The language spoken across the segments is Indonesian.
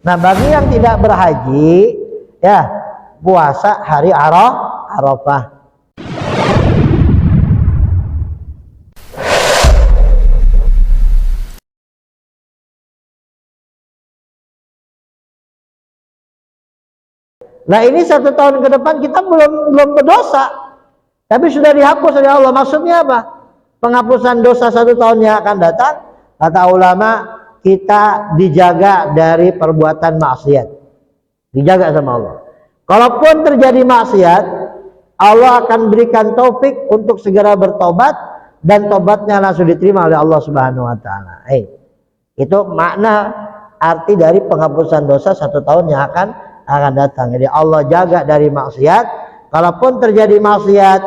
Nah, bagi yang tidak berhaji, ya puasa hari Arafah. Nah, ini 1 tahun ke depan kita belum berdosa, tapi sudah dihapus oleh Allah. Maksudnya apa? Penghapusan dosa 1 tahun yang akan datang, kata ulama, kita dijaga dari perbuatan maksiat, dijaga sama Allah. Kalaupun terjadi maksiat, Allah akan berikan taufik untuk segera bertobat, dan tobatnya langsung diterima oleh Allah Subhanahu wa taala. Itu makna arti dari penghapusan dosa 1 tahun yang akan datang. Jadi Allah jaga dari maksiat. Kalaupun terjadi maksiat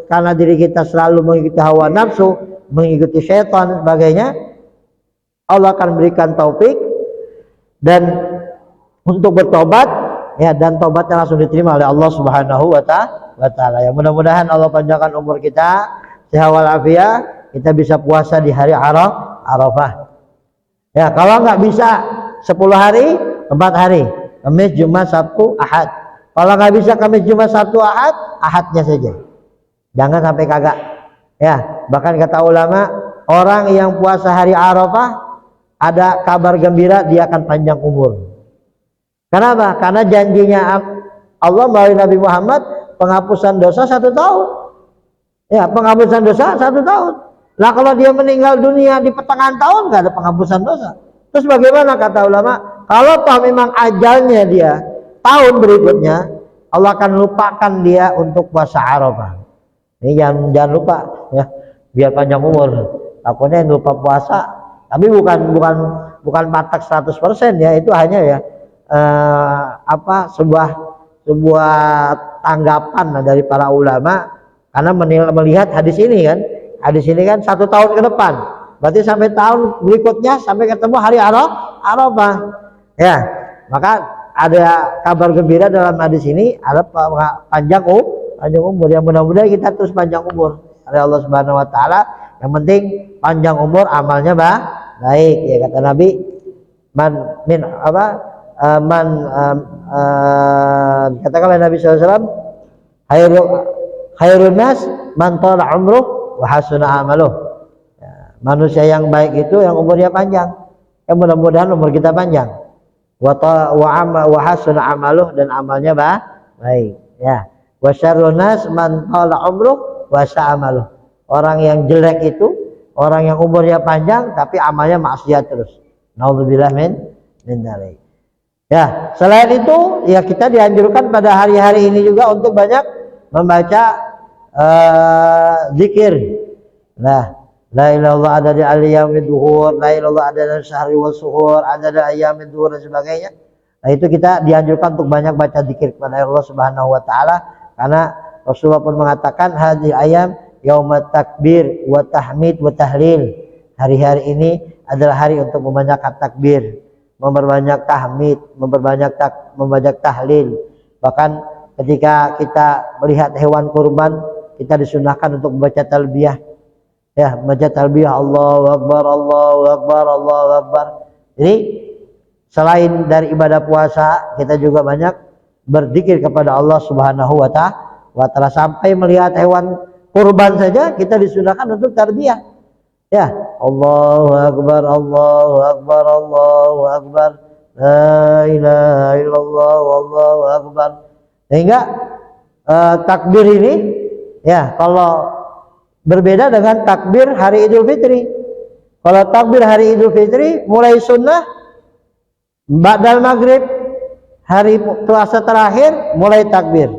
karena diri kita selalu mengikuti hawa nafsu, mengikuti syaitan dan sebagainya, Allah akan berikan taufik dan untuk bertobat, ya, dan tobatnya langsung diterima oleh Allah Subhanahu wa taala. Ya, mudah-mudahan Allah panjangkan umur kita, sehat walafiat, kita bisa puasa di hari Arafah. Ya, kalau nggak bisa 10 hari, 4 hari, Kamis, Jumat, Sabtu, Ahad. Kalau nggak bisa Kamis, Jumat, Sabtu, Ahad, Ahadnya saja. Jangan sampai kagak. Ya, bahkan kata ulama, orang yang puasa hari Arafah ada kabar gembira, dia akan panjang umur. Kenapa? Karena janjinya Allah melalui Nabi Muhammad, penghapusan dosa 1 tahun. Ya, penghapusan dosa 1 tahun. Nah, kalau dia meninggal dunia di pertengahan tahun, nggak ada penghapusan dosa. Terus bagaimana, kata ulama? Kalau toh memang ajalnya dia tahun berikutnya, Allah akan lupakan dia untuk puasa Arafah. Ini jangan lupa, ya, biar panjang umur. Takutnya yang lupa puasa, tapi bukan patak 100% ya, itu hanya ya sebuah tanggapan dari para ulama, karena melihat hadis ini kan 1 tahun ke depan, berarti sampai tahun berikutnya, sampai ketemu hari Arafah, ya, maka ada kabar gembira dalam hadis ini, ada panjang umur. Yang mudah-mudahan kita terus panjang umur oleh Allah Subhanahu wa taala. Yang penting panjang umur, amalnya baik, ya, kata Nabi, katakan oleh Nabi SAW, khairun nas man tala umruh wa hasuna amaluh. Ya, manusia yang baik itu yang umurnya panjang. Ya, mudah-mudahan umur kita panjang. Wa hasuna amaluh, dan amalnya baik. Ya. Wa syarrun nas man tala umruh wa sa'amaluh. Orang yang jelek itu orang yang umurnya panjang tapi amalnya maksiat terus. Naudzubillah min dzalik. Ya, selain itu, ya, kita dianjurkan pada hari-hari ini juga untuk banyak membaca zikir. Nah, la ilaha illallah ada di ayyamid duhur, la ilaha illallah ada di syahri wal suhur, ada di ayyamid duhur dan sebagainya. Nah, itu kita dianjurkan untuk banyak baca zikir kepada Allah Subhanahu wa taala, karena Rasulullah pun mengatakan hadhil ayam yaumat takbir wa tahmid wa tahlil. Hari-hari ini adalah hari untuk membanyak takbir, memperbanyak tahmid, memperbanyak tahlil. Bahkan ketika kita melihat hewan kurban, kita disunahkan untuk membaca talbiyah. Ya, membaca talbiyah Allahu Akbar, Allahu Akbar, Allahu Akbar. Jadi selain dari ibadah puasa, kita juga banyak berzikir kepada Allah Subhanahu wa taala. Sampai melihat hewan kurban saja kita disunahkan untuk tarbiyah. Ya, Allahu Akbar, Allahu Akbar, Allahu Akbar, la ilaha illallah, Allahu Akbar. Sehingga takbir ini, ya, kalau berbeda dengan takbir hari Idul Fitri. Kalau takbir hari Idul Fitri mulai sunnah ba'dal maghrib, hari puasa terakhir mulai takbir.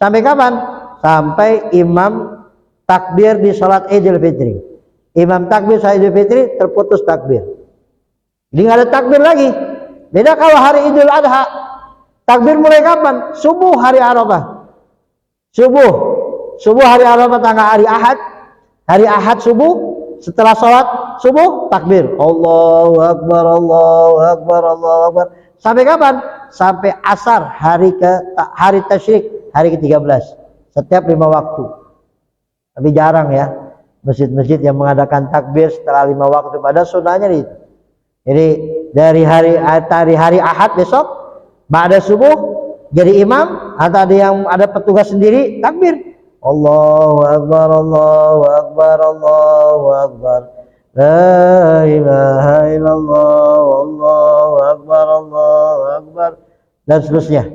Sampai kapan? Sampai imam takbir di sholat Idul Fitri. Imam takbir sholat Idul Fitri, terputus takbir. Jadi nggak ada takbir lagi. Beda kalau hari Idul Adha. Takbir mulai kapan? Subuh hari Arafah. Subuh hari Arafah tanggal hari Ahad. Hari Ahad subuh, setelah sholat subuh takbir. Allahu Akbar, Allahu Akbar, Allahu Akbar. Sampai kapan? Sampai asar hari tasyrik, hari ke-13. Setiap 5 waktu. Tapi jarang ya masjid-masjid yang mengadakan takbir setelah 5 waktu, pada sunnahnya itu. Jadi dari hari Ahad besok ba'da subuh jadi imam, atau ada yang ada petugas sendiri takbir Allahu Akbar, Allahu Akbar, Allahu Akbar, la ilaha illallah, Allahu Akbar, Allahu Akbar, dan seterusnya.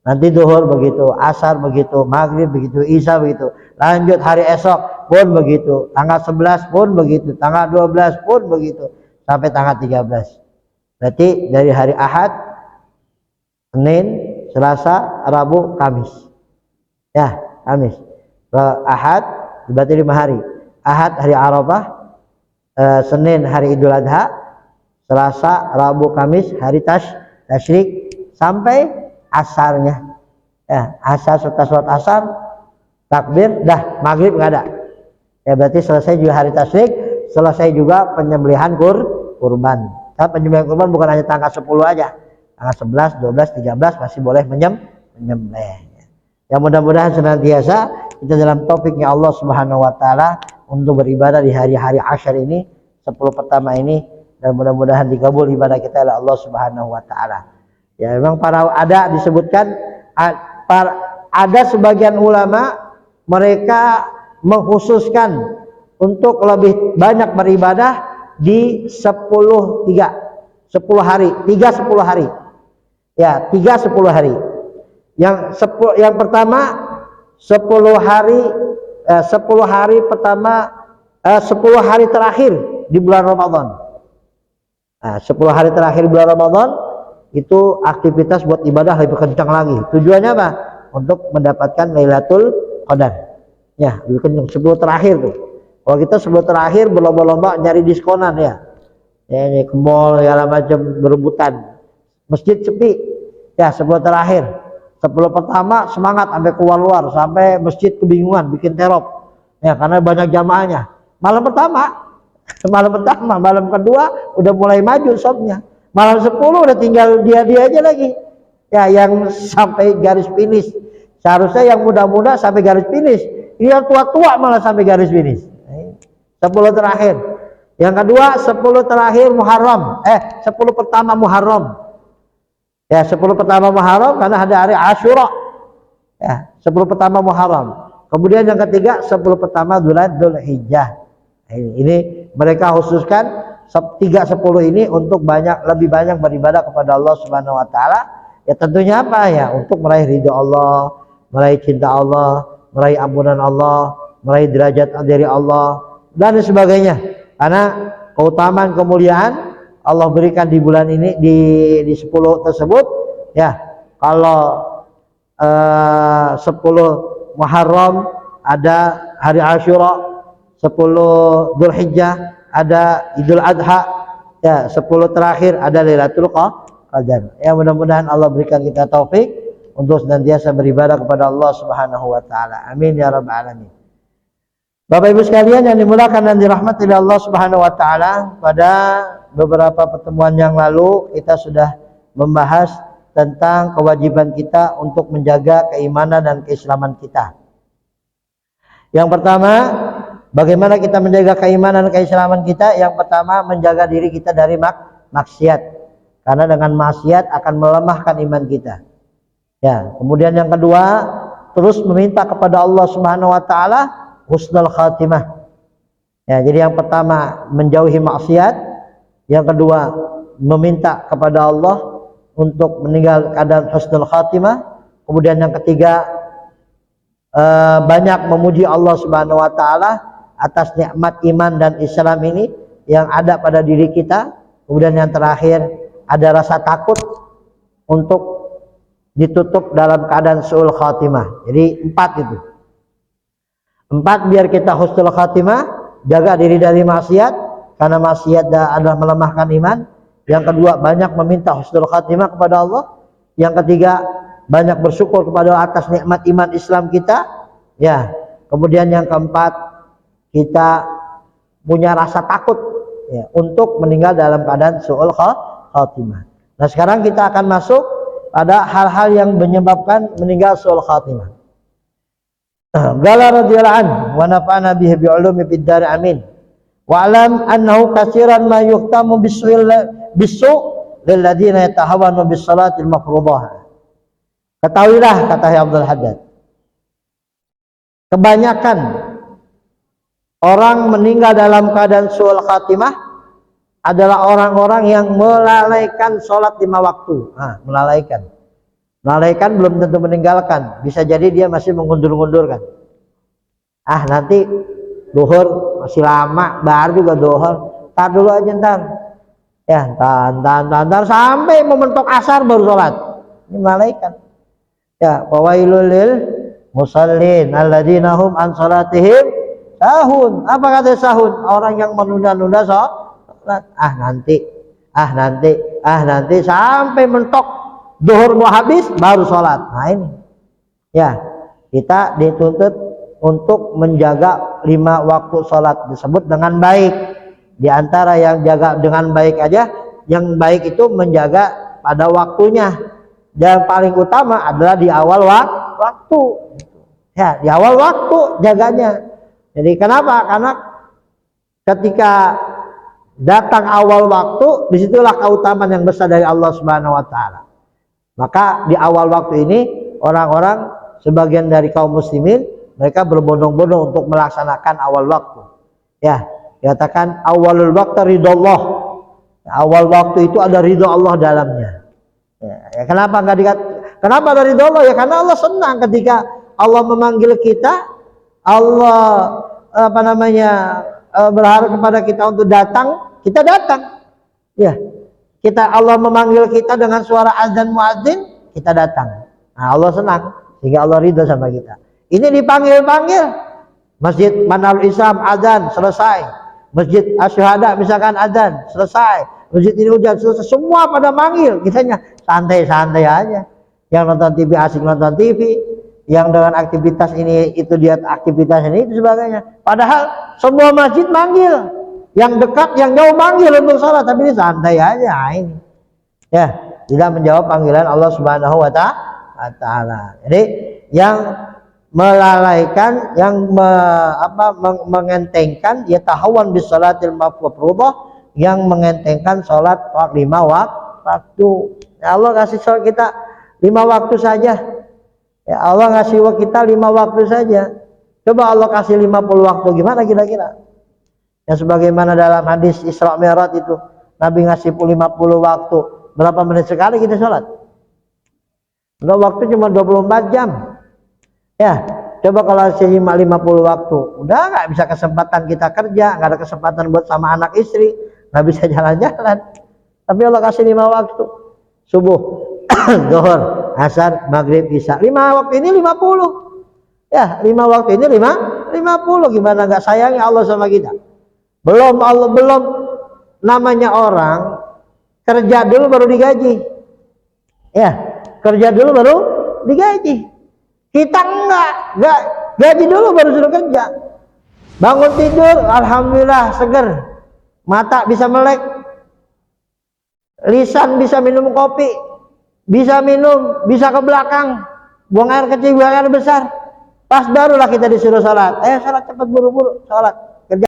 Nanti duhur begitu, asar begitu, maghrib begitu, isya begitu, lanjut hari esok pun begitu, tanggal 11 pun begitu, tanggal 12 pun begitu, sampai tanggal 13. Berarti dari hari Ahad, Senin, Selasa, Rabu, Kamis. Ya, Kamis. Ahad berarti 5 hari. Ahad hari Arafah, Senin hari Idul Adha, Selasa, Rabu, Kamis hari tasyrik sampai asarnya. Ya, asar, setelah sholat asar, takbir, dah maghrib nggak ada. Ya berarti selesai juga hari tasyrik, selesai juga penyembelihan kurban. Karena penyembelihan kurban bukan hanya tanggal 10 aja. Tanggal 11, 12, 13 masih boleh menyembelih. Ya mudah-mudahan senantiasa kita dalam taufiknya Allah Subhanahu wa taala untuk beribadah di hari-hari Asyar ini, 10 pertama ini, dan mudah-mudahan dikabul ibadah kita oleh Allah Subhanahu wa taala. Ya memang ada disebutkan ada sebagian ulama mereka mengkhususkan untuk lebih banyak beribadah di 10 hari. Ya, 10 hari. Yang pertama 10 hari 10 hari pertama 10 hari terakhir di bulan Ramadan. Nah, 10 hari terakhir bulan Ramadan itu aktivitas buat ibadah lebih kencang lagi. Tujuannya apa? Untuk mendapatkan Lailatul Qadar. Ya, lebih kencang 10 terakhir tuh. Kalau kita 10 terakhir berlomba-lomba nyari diskonan ya. Ya, ini ke mall segala macam berebutan. Masjid sepi. Ya, 10 terakhir. 10 pertama semangat sampai keluar sampai masjid kebingungan bikin terop. Ya, karena banyak jamaahnya. Malam kedua udah mulai maju shopnya. Malam 10 udah tinggal dia aja lagi. Ya, yang sampai garis finish. Seharusnya yang muda-muda sampai garis finish. Ini yang tua-tua malah sampai garis finish. 10 terakhir. Yang kedua 10 terakhir Muharram. 10 pertama Muharram. Ya, 10 pertama Muharram karena ada hari Asyura. Ya, 10 pertama Muharram. Kemudian yang ketiga 10 pertama Dzulhijjah. Ini mereka khususkan 3-10 ini untuk lebih banyak beribadah kepada Allah Subhanahu wa taala. Ya tentunya apa ya? Untuk meraih ridha Allah, meraih cinta Allah, meraih ampunan Allah, meraih derajat dari Allah dan sebagainya. Karena keutamaan kemuliaan Allah berikan di bulan ini di 10 tersebut ya. Kalau 10 Muharram ada hari Asyura, 10 Dzulhijjah ada Idul Adha, ya 10 terakhir ada Lailatul Qadar. Ya mudah-mudahan Allah berikan kita taufik untuk senantiasa beribadah kepada Allah Subhanahu wa taala. Amin ya rabbal alamin. Bapak Ibu sekalian yang dimulakan dan dirahmati oleh Allah Subhanahu wa taala, pada beberapa pertemuan yang lalu kita sudah membahas tentang kewajiban kita untuk menjaga keimanan dan keislaman kita. Yang pertama, bagaimana kita menjaga keimanan dan keislaman kita? Yang pertama, menjaga diri kita dari maksiat. Karena dengan maksiat akan melemahkan iman kita. Ya, kemudian yang kedua, terus meminta kepada Allah Subhanahu wa taala husnul khatimah. Ya, jadi yang pertama menjauhi maksiat, yang kedua meminta kepada Allah untuk meninggal keadaan husnul khatimah, kemudian yang ketiga banyak memuji Allah Subhanahu wa taala atas nikmat iman dan Islam ini yang ada pada diri kita. Kemudian yang terakhir ada rasa takut untuk ditutup dalam keadaan su'ul khatimah. Jadi 4 itu. 4 biar kita husnul khatimah, jaga diri dari maksiat karena maksiat adalah melemahkan iman. Yang kedua banyak meminta husnul khatimah kepada Allah. Yang ketiga banyak bersyukur kepada Allah atas nikmat iman Islam kita. Ya, kemudian yang keempat kita punya rasa takut ya, untuk meninggal dalam keadaan su'ul khatimah. Nah sekarang kita akan masuk pada hal-hal yang menyebabkan meninggal su'ul khatimah. Qala radhiyallahu anhu wa nafa'ana bihi bi'ulumi fid dar amin. Wa alam annahu katsiran ma yuhtamu bisu lil ladzina yatahawanu bis salatil mafruḍah. Ketahuilah, kata Abdul Haddad, kebanyakan orang meninggal dalam keadaan su'ul khatimah adalah orang-orang yang melalaikan sholat 5 waktu. Melalaikan belum tentu meninggalkan, bisa jadi dia masih mengundur-undurkan. Nanti duhur masih lama, baru juga duhur, tar dulu aja ntar. Ya, ntar sampai mementok asar baru sholat. Ini melalaikan. Ya, wawailul lil musallin alladzina hum an salatihim sahun. Apa kata sahun? Orang yang menunda-nunda sholat. Nanti sampai mentok duhur mau habis baru sholat. Nah ini, ya, kita dituntut untuk menjaga 5 waktu sholat tersebut dengan baik. Di antara yang jaga dengan baik aja, yang baik itu menjaga pada waktunya. Yang paling utama adalah di awal waktu. Ya, di awal waktu jaganya. Jadi kenapa? Karena ketika datang awal waktu, disitulah keutamaan yang besar dari Allah Subhanahu wa Ta'ala. Maka di awal waktu ini, orang-orang sebagian dari kaum muslimin, mereka berbondong-bondong untuk melaksanakan awal waktu. Ya, dikatakan awalul waktu ridhollah. Awal waktu itu ada ridho Allah dalamnya. Ya, kenapa enggak kenapa ada ridho Allah? Ya karena Allah senang ketika Allah memanggil kita, Allah berharap kepada kita untuk datang, kita datang. Ya, Allah memanggil kita dengan suara azan muadzin, kita datang. Nah, Allah senang sehingga Allah ridho sama kita. Ini dipanggil-panggil. Masjid Manarul Islam azan selesai. Masjid Asyhada misalkan azan selesai. Masjid ini hujan selesai. Semua pada manggil. Kitanya santai-santai aja. Yang nonton TV asik nonton TV. Yang dengan aktivitas ini itu dia aktivitas ini itu sebagainya. Padahal semua masjid manggil. Yang dekat, yang jauh manggil untuk sholat, tapi ini santai aja. Ini, ya, tidak menjawab panggilan Allah Subhanahu wa Ta'ala. Jadi yang melalaikan, yang mengentengkan, ya tahawan bis salatil mafruḍah, yang mengentengkan sholat 5 waktu. Ya Allah kasih sholat kita 5 waktu saja. Ya Allah ngasih kita 5 waktu saja. Coba Allah kasih 50 waktu, gimana kira-kira? Ya sebagaimana dalam hadis Isra Mi'raj itu, Nabi ngasih 50 waktu. Berapa menit sekali kita sholat? Enggak, waktu cuma 24 jam. Ya, coba kalau ngasih 50 waktu, udah nggak bisa kesempatan kita kerja, nggak ada kesempatan buat sama anak istri, nggak bisa jalan-jalan. Tapi Allah kasih 5 waktu. Subuh, zuhur, asar, maghrib, isya. 5 waktu ini 50. Ya, 5 waktu ini 50. Gimana nggak sayangnya Allah sama kita? Belum namanya orang kerja dulu baru digaji. Ya, kerja dulu baru digaji. Kita enggak gaji dulu baru suruh kerja. Bangun tidur, alhamdulillah seger. Mata bisa melek. Lisan bisa minum kopi. Bisa minum, bisa ke belakang. Buang air kecil, buang air besar. Pas barulah kita disuruh sholat. Sholat cepat buru-buru, sholat. Kerja.